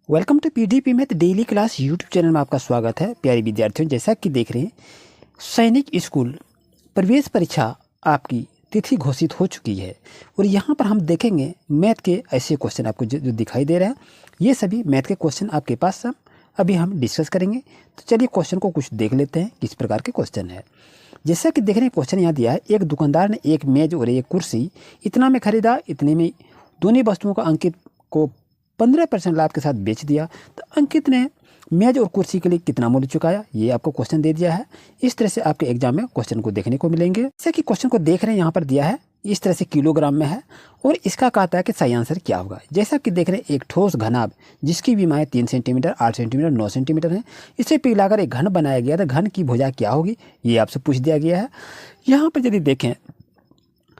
Welcome to PDP math daily class YouTube channel में आपका स्वागत है। प्यारे विद्यार्थियों, जैसा कि देख रहे हैं सैनिक स्कूल प्रवेश परीक्षा आपकी तिथि घोषित हो चुकी है और यहाँ पर हम देखेंगे मैथ के ऐसे क्वेश्चन आपको जो दिखाई दे रहे हैं। ये सभी मैथ के क्वेश्चन आपके पास सब अभी हम डिस्कस करेंगे। तो चलिए क्वेश्चन को कुछ देख लेते हैं किस प्रकार के क्वेश्चन है। जैसा कि देख रहे हैं क्वेश्चन यहाँ दिया है, एक दुकानदार ने एक मेज और एक कुर्सी इतना में खरीदा, इतने में दोनों वस्तुओं का अंकित को 15% लाभ के साथ बेच दिया। तो अंकित ने मेज और कुर्सी के लिए कितना मूल्य चुकाया, ये आपको क्वेश्चन दे दिया है। इस तरह से आपके एग्जाम में क्वेश्चन को देखने को मिलेंगे। जैसे कि क्वेश्चन को देख रहे हैं यहाँ पर दिया है, इस तरह से किलोग्राम में है और इसका कहता है कि सही आंसर क्या होगा। जैसा कि देख रहे हैं एक ठोस घनाभ जिसकी विमाएँ 3 सेंटीमीटर, 8 सेंटीमीटर, 9 सेंटीमीटर है, इसे पिघलाकर एक घन बनाया गया। तो घन की भुजा क्या होगी, ये आपसे पूछ दिया गया है। यहाँ पर यदि देखें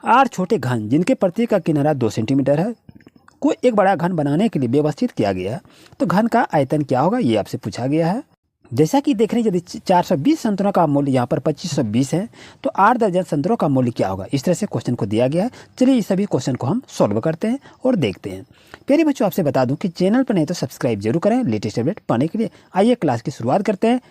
8 छोटे घन जिनके प्रत्येक का किनारा 2 सेंटीमीटर है को एक बड़ा घन बनाने के लिए व्यवस्थित किया गया है, तो घन का आयतन क्या होगा, ये आपसे पूछा गया है। जैसा कि देख रहे हैं यदि 420 संतरों का मूल्य यहाँ पर 2520 है, तो 8 दर्जन संतरों का मूल्य क्या होगा। इस तरह से क्वेश्चन को दिया गया है। चलिए इस सभी क्वेश्चन को हम सॉल्व करते हैं और देखते हैं। प्यारे बच्चों, आपसे बता दूं कि चैनल पर नहीं तो सब्सक्राइब जरूर करें लेटेस्ट अपडेट पाने के लिए। आइए क्लास की शुरुआत करते हैं।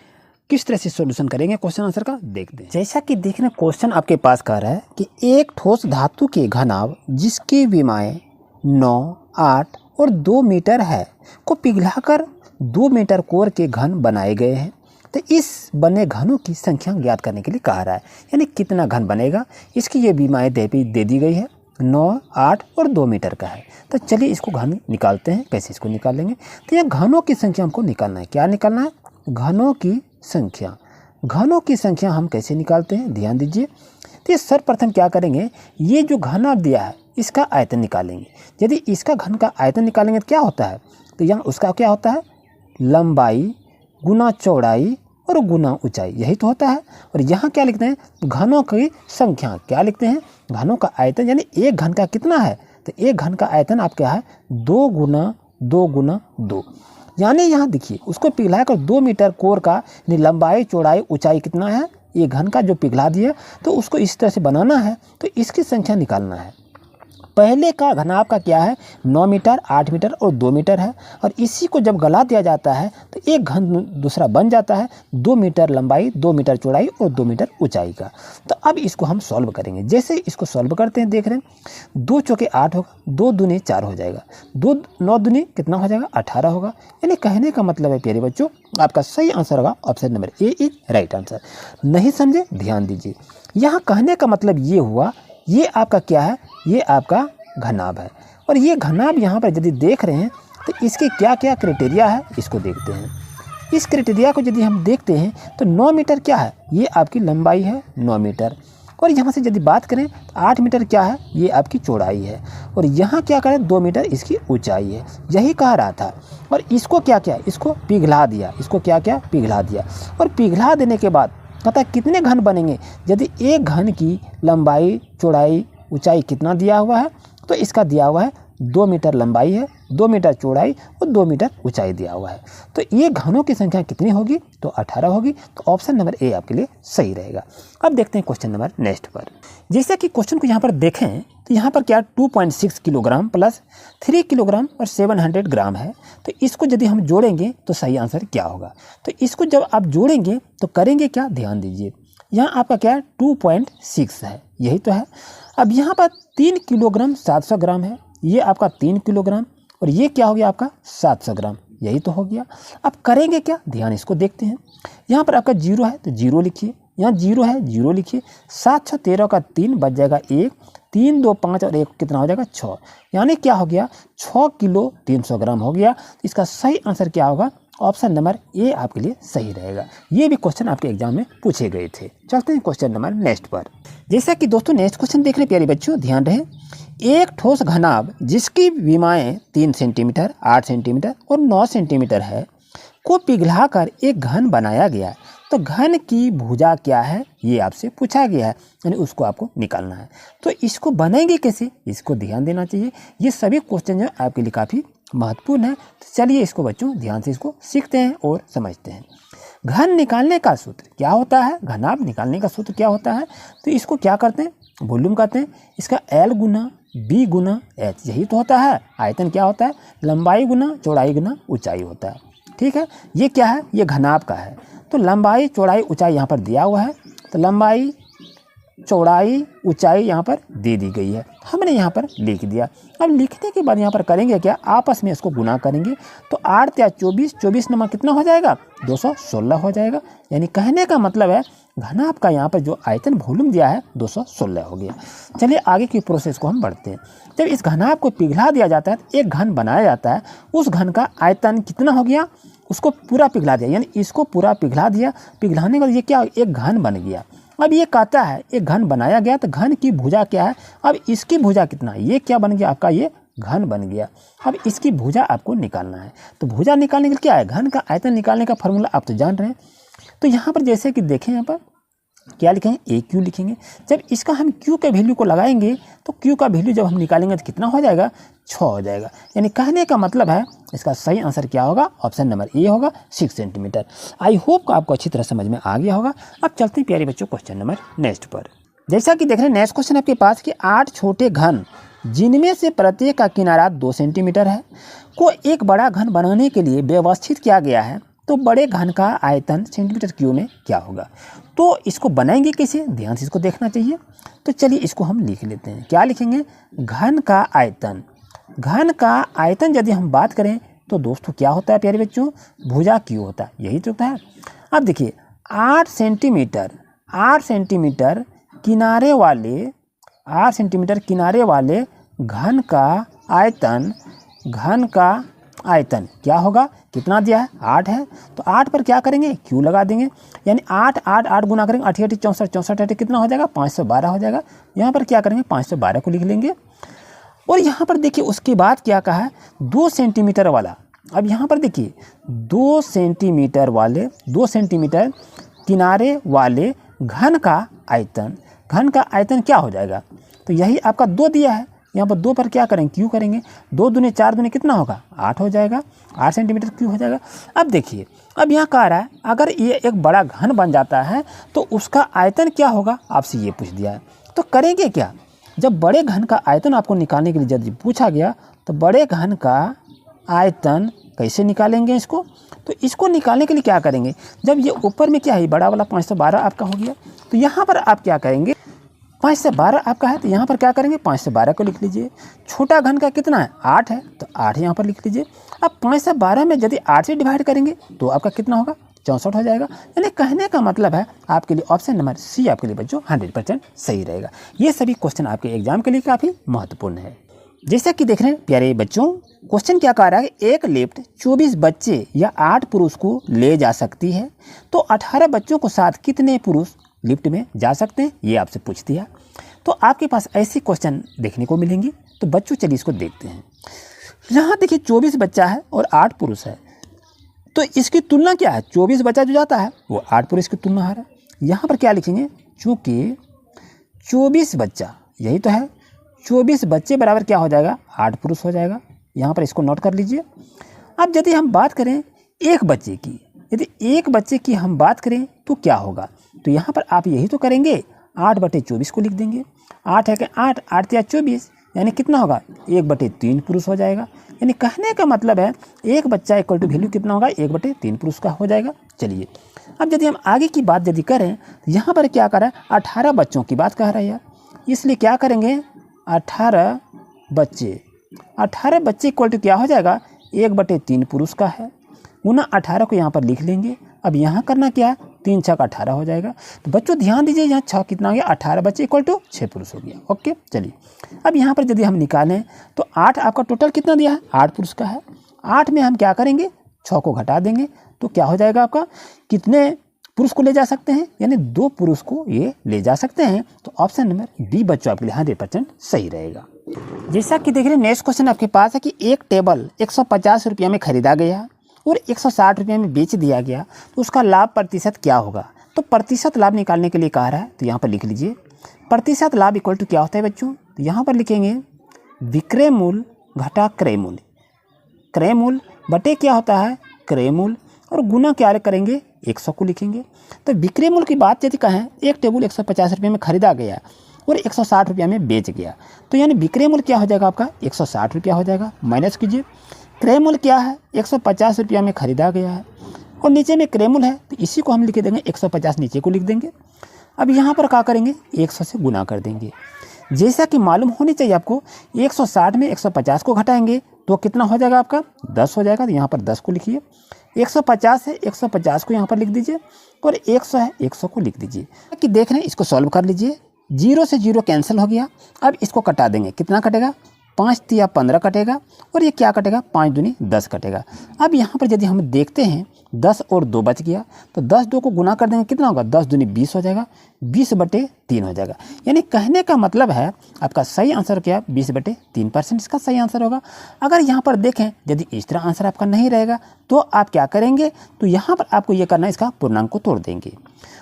किस तरह से सॉल्यूशन करेंगे क्वेश्चन आंसर का देखते हैं। जैसा कि देख रहे हैं क्वेश्चन आपके पास कह रहा है कि एक ठोस धातु के घनाभ जिसकी विमाएँ 9, 8 और 2 मीटर है को पिघलाकर 2 मीटर कोर के घन बनाए गए हैं। तो इस बने घनों की संख्या ज्ञात करने के लिए कहा रहा है, यानी कितना घन बनेगा। इसकी ये विमाएँ दे दी गई है, 9, 8 और 2 मीटर का है। तो चलिए इसको घन निकालते हैं। कैसे इसको निकालेंगे, तो यह घनों की संख्या हमको निकालना है। क्या निकालना है, घनों की संख्या। घनों की संख्या हम कैसे निकालते हैं, ध्यान दीजिए। तो ये सर्वप्रथम क्या करेंगे, ये जो घन दिया है इसका आयतन निकालेंगे। यदि इसका घन का आयतन निकालेंगे तो क्या होता है, तो यहाँ उसका क्या होता है, लंबाई गुना चौड़ाई और गुना ऊंचाई, यही तो होता है। और यहाँ क्या लिखते हैं, घनों की संख्या क्या लिखते हैं, घनों का आयतन, यानी एक घन का कितना है, तो एक घन का आयतन आप क्या है 2 गुना 2 गुना 2। यानी यहाँ देखिए उसको पिघला कर 2 मीटर कोर का यानी लंबाई चौड़ाई ऊंचाई कितना है, ये घन का जो पिघला दिया तो उसको इस तरह से बनाना है। तो इसकी संख्या निकालना है। पहले का घनाभ का क्या है, 9 मीटर, 8 मीटर और 2 मीटर है। और इसी को जब गला दिया जाता है तो एक घन दूसरा बन जाता है 2 मीटर लंबाई, 2 मीटर चौड़ाई और 2 मीटर ऊंचाई का। तो अब इसको हम सॉल्व करेंगे। जैसे इसको सॉल्व करते हैं, देख रहे हैं 2 चौके 8 होगा, 2 दूनी 4 हो जाएगा, 2 9 दूनी कितना हो जाएगा 18 होगा। यानी कहने का मतलब है प्यारे बच्चों, आपका सही आंसर होगा option number A is right answer. नहीं समझे, ध्यान दीजिए। यहाँ कहने का मतलब ये हुआ, ये आपका क्या है, ये आपका घनाभ है। और ये घनाभ यहाँ पर यदि देख रहे हैं तो इसके क्या क्या क्राइटेरिया है, इसको देखते हैं। इस क्राइटेरिया को यदि हम देखते हैं तो 9 मीटर क्या है, ये आपकी लंबाई है 9 मीटर। और यहाँ से यदि बात करें तो 8 मीटर क्या है, ये आपकी चौड़ाई है। और यहाँ क्या करें 2 मीटर इसकी ऊंचाई है, यही कह रहा था। और इसको क्या क्या, इसको पिघला दिया, इसको क्या क्या पिघला दिया। और पिघला देने के बाद पता कितने घन बनेंगे, यदि एक घन की लंबाई चौड़ाई ऊंचाई कितना दिया हुआ है, तो इसका दिया हुआ है 2 मीटर लंबाई है, 2 मीटर चौड़ाई और 2 मीटर ऊंचाई दिया हुआ है। तो ये घनों की संख्या कितनी होगी, तो 18 होगी। तो ऑप्शन नंबर ए आपके लिए सही रहेगा। अब देखते हैं क्वेश्चन नंबर नेक्स्ट पर। जैसा कि क्वेश्चन को यहाँ पर देखें तो यहाँ पर क्या 2.6 किलोग्राम प्लस 3 किलोग्राम और 700 ग्राम है। तो इसको यदि हम जोड़ेंगे तो सही आंसर क्या होगा। तो इसको जब आप जोड़ेंगे तो करेंगे क्या, ध्यान दीजिए। यहाँ आपका क्या है 2.6 है, यही तो है। अब यहाँ पर 3 किलोग्राम 700 ग्राम है, ये आपका 3 किलोग्राम और ये क्या हो गया आपका 700 ग्राम, यही तो हो गया। अब करेंगे क्या, ध्यान इसको देखते हैं। यहाँ पर आपका 0 है तो 0 लिखिए, यहाँ 0 है 0 लिखिए। 7 6 13 का 3 बच जाएगा 1, 3 2 5 और 1 कितना हो जाएगा 6। यानी क्या हो गया 6 किलो 300 ग्राम हो गया। इसका सही आंसर क्या होगा, ऑप्शन नंबर ए आपके लिए सही रहेगा। ये भी क्वेश्चन आपके एग्जाम में पूछे गए थे। चलते हैं क्वेश्चन नंबर नेक्स्ट पर। जैसा कि दोस्तों नेक्स्ट क्वेश्चन देख रहे प्यारे बच्चों, ध्यान रहे। एक ठोस घनाभ जिसकी विमाएँ 3 सेंटीमीटर, 8 सेंटीमीटर और 9 सेंटीमीटर है को पिघलाकर एक घन बनाया गया। तो घन की भुजा क्या है, ये आपसे पूछा गया है, यानी उसको आपको निकालना है। तो इसको बनाएंगे कैसे, इसको ध्यान देना चाहिए। ये सभी क्वेश्चन जो आपके लिए काफ़ी महत्वपूर्ण है। तो चलिए इसको बच्चों ध्यान से इसको सीखते हैं और समझते हैं। घन निकालने का सूत्र क्या होता है, घनाभ निकालने का सूत्र क्या होता है, तो इसको क्या करते हैं, वॉल्यूम कहते हैं। इसका L गुना बी गुना एच, यही तो होता है आयतन। क्या होता है? लंबाई गुना चौड़ाई गुना ऊंचाई होता है। ठीक है, ये क्या है? ये घनाभ का है। तो लंबाई चौड़ाई ऊंचाई यहाँ पर दिया हुआ है, तो लंबाई चौड़ाई ऊंचाई यहाँ पर दे दी गई है, हमने यहाँ पर लिख दिया। अब लिखने के बाद यहाँ पर करेंगे क्या? आपस में इसको गुना करेंगे। तो 8 या 24, 24 नंबर कितना हो जाएगा? 216 हो जाएगा। यानी कहने का मतलब है घनाभ का यहाँ पर जो आयतन वॉल्यूम दिया है 216 हो गया। चलिए आगे की प्रोसेस को हम बढ़ते हैं। जब इस घनाभ को पिघला दिया जाता है तो एक घन बनाया जाता है, उस घन का आयतन कितना हो गया? उसको पूरा पिघला दिया, यानी इसको पूरा पिघला दिया। पिघलाने के बाद ये क्या? एक घन बन गया। अब ये कहता है एक घन बनाया गया, तो घन की भुजा क्या है? अब इसकी भुजा कितना है? ये क्या बन गया आपका? ये घन बन गया। अब इसकी भुजा आपको निकालना है। तो भुजा निकालने के लिए क्या है? घन का आयतन निकालने का फॉर्मूला आप तो जान रहे हैं। तो यहाँ पर जैसे कि देखें, यहाँ पर क्या लिखेंगे? ए क्यू लिखेंगे। जब इसका हम क्यू के वैल्यू को लगाएंगे तो क्यू का वैल्यू जब हम निकालेंगे तो कितना हो जाएगा? 6 हो जाएगा। यानी कहने का मतलब है इसका सही आंसर क्या होगा? ऑप्शन नंबर ए होगा, 6 सेंटीमीटर। आई होप को आपको अच्छी तरह समझ में आ गया होगा। अब चलते हैं प्यारे बच्चों क्वेश्चन नंबर नेक्स्ट पर। जैसा कि देख रहे हैं नेक्स्ट क्वेश्चन आपके पास कि 8 छोटे घन जिनमें से प्रत्येक का किनारा 2 सेंटीमीटर है को एक बड़ा घन बनाने के लिए व्यवस्थित किया गया है, तो बड़े घन का आयतन सेंटीमीटर क्यूब में क्या होगा? तो इसको बनाएंगे कैसे? ध्यान से इसको देखना चाहिए। तो चलिए इसको हम लिख लेते हैं। क्या लिखेंगे? घन का आयतन। घन का आयतन यदि हम बात करें तो दोस्तों क्या होता है प्यारे बच्चों? भुजा क्यू होता है, यही तो होता है। अब देखिए 8 सेंटीमीटर किनारे वाले घन का आयतन क्या होगा? कितना दिया है? 8 है। तो 8 पर क्या करेंगे? क्यू लगा देंगे। यानी 8 गुना करेंगे, 8 8 64 64 8 कितना हो जाएगा? 512 हो जाएगा। यहाँ पर क्या करेंगे? 512 को लिख लेंगे। और यहाँ पर देखिए उसके बाद क्या कहा है? 2 सेंटीमीटर वाला। अब यहाँ पर देखिए 2 सेंटीमीटर किनारे वाले घन का आयतन क्या हो जाएगा? तो यही आपका 2 दिया है, यहाँ पर 2 पर क्या करेंगे? क्यू करेंगे। 2 दूने 4 दूने कितना होगा? 8 हो जाएगा। 8 सेंटीमीटर क्यू हो जाएगा। अब देखिए अब यहाँ कह रहा है अगर ये एक बड़ा घन बन जाता है तो उसका आयतन क्या होगा? आपसे ये पूछ दिया है। तो करेंगे क्या? जब बड़े घन का आयतन आपको निकालने के लिए यदि पूछा गया तो बड़े घन का आयतन कैसे निकालेंगे इसको? तो इसको निकालने के लिए क्या करेंगे? जब ये ऊपर में क्या है? बड़ा वाला 512 आपका हो गया, तो यहाँ पर आप क्या करेंगे? 512 आपका है, तो यहाँ पर क्या करेंगे? 512 को लिख लीजिए। छोटा घन का कितना है? 8 है, तो 8 यहाँ पर लिख लीजिए। अब 512 में यदि 8 से डिवाइड करेंगे तो आपका कितना होगा? 64 हो जाएगा। यानी कहने का मतलब है आपके लिए ऑप्शन नंबर सी आपके लिए बच्चों 100% सही रहेगा। ये सभी क्वेश्चन आपके एग्जाम के लिए काफ़ी महत्वपूर्ण है। जैसा कि देख रहे हैं प्यारे बच्चों, क्वेश्चन क्या कह रहा है? एक लिफ्ट 24 बच्चे या 8 पुरुष को ले जा सकती है, तो 18 बच्चों को साथ कितने पुरुष लिफ्ट में जा सकते हैं? ये आपसे पूछ दिया। तो आपके पास ऐसे क्वेश्चन देखने को मिलेंगे। तो बच्चों चलिए इसको देखते हैं। यहाँ देखिए 24 बच्चा है और 8 पुरुष है, तो इसकी तुलना क्या है? 24 बच्चा जो जाता है वो 8 पुरुष की तुलना है। यहाँ पर क्या लिखेंगे? चूँकि 24 बच्चा, यही तो है, 24 बच्चे बराबर क्या हो जाएगा? 8 पुरुष हो जाएगा। यहाँ पर इसको नोट कर लीजिए। अब यदि हम बात करें एक बच्चे की, यदि एक बच्चे की हम बात करें तो क्या होगा? तो यहाँ पर आप यही तो करेंगे, 8/24 को लिख देंगे। 8 है कि 8 8 या 24, यानी कितना होगा? 1/3 पुरुष हो जाएगा। यानी कहने का मतलब है एक बच्चा इक्वल टू वैल्यू कितना होगा? 1/3 पुरुष का हो जाएगा। चलिए अब यदि हम आगे की बात यदि करें तो यहाँ पर क्या कर रहा है? 18 बच्चों की बात कर रहा है यार, इसलिए क्या करेंगे? 18 बच्चे इक्वल टू क्या हो जाएगा? 1/3 पुरुष का है, गुना 18 को यहाँ पर लिख लेंगे। अब यहाँ करना क्या है? 3 6 18 हो जाएगा। तो बच्चों ध्यान दीजिए, यहाँ 6 कितना हो गया? 18 बच्चे इक्वल टू 6 पुरुष हो गया। ओके चलिए अब यहाँ पर यदि हम निकालें तो 8 आपका टोटल कितना दिया है? 8 पुरुष का है। 8 में हम क्या करेंगे? 6 को घटा देंगे, तो क्या हो जाएगा आपका? कितने पुरुष को ले जा सकते हैं? यानी 2 पुरुष को ये ले जा सकते हैं। तो ऑप्शन नंबर बी बच्चों आपके लिए 100% सही रहेगा। जैसा कि देख रहे हैं नेक्स्ट क्वेश्चन आपके पास है कि एक टेबल 150 रुपये में खरीदा गया और 160 रुपये में बेच दिया गया, तो उसका लाभ प्रतिशत क्या होगा? तो प्रतिशत लाभ निकालने के लिए कहा रहा है, तो यहाँ पर लिख लीजिए प्रतिशत लाभ इक्वल टू क्या होता है बच्चों? तो यहाँ पर लिखेंगे विक्रय मूल्य घटा क्रय मूल्य। क्रय मूल्य बटे क्या होता है? क्रय मूल्य, और गुना क्या करेंगे? 100 को लिखेंगे। तो विक्रय मूल्य की बात यदि कहें, एक टेबल 150 रुपये में खरीदा गया और 160 रुपया में बेच गया, तो यानी विक्रय मूल्य क्या हो जाएगा आपका 160 रुपया हो जाएगा। माइनस कीजिए, क्रय मूल्य क्या है 150 रुपया में खरीदा गया है और नीचे में क्रय मूल्य है, तो इसी को हम लिख देंगे 150 नीचे को लिख देंगे। अब यहाँ पर क्या करेंगे 100 से गुना कर देंगे। जैसा कि मालूम होनी चाहिए आपको, 160 में 150 को घटाएंगे तो कितना हो जाएगा आपका 10 हो जाएगा। तो यहाँ पर 10 को लिखिए, 150 है 150 को यहाँ पर लिख दीजिए और 100 है 100 को लिख दीजिए। कि देख रहे हैं, इसको सॉल्व कर लीजिए। 0 से 0 कैंसिल हो गया। अब इसको कटा देंगे, कितना कटेगा 5 तिया 15 कटेगा और ये क्या कटेगा 5 दूनी 10 कटेगा। अब यहाँ पर यदि हम देखते हैं 10 और 2 बच गया, तो 10 2 को गुना कर देंगे, कितना होगा 10 दूनी 20 हो जाएगा, 20/3 हो जाएगा। यानी कहने का मतलब है आपका सही आंसर क्या 20/3% इसका सही आंसर होगा। अगर यहाँ पर देखें यदि इस तरह आंसर आपका नहीं रहेगा तो आप क्या करेंगे, तो यहाँ पर आपको ये करना है, इसका पूर्णांक को तोड़ देंगे।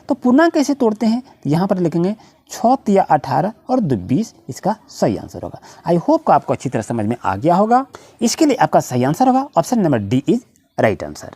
तो पूर्णांक कैसे तोड़ते हैं, यहाँ पर लिखेंगे 6 तिया 18 और 2 20 इसका सही आंसर होगा। आई होप को आपको अच्छी तरह समझ में आ गया होगा। इसके लिए आपका सही आंसर होगा option number D is right answer.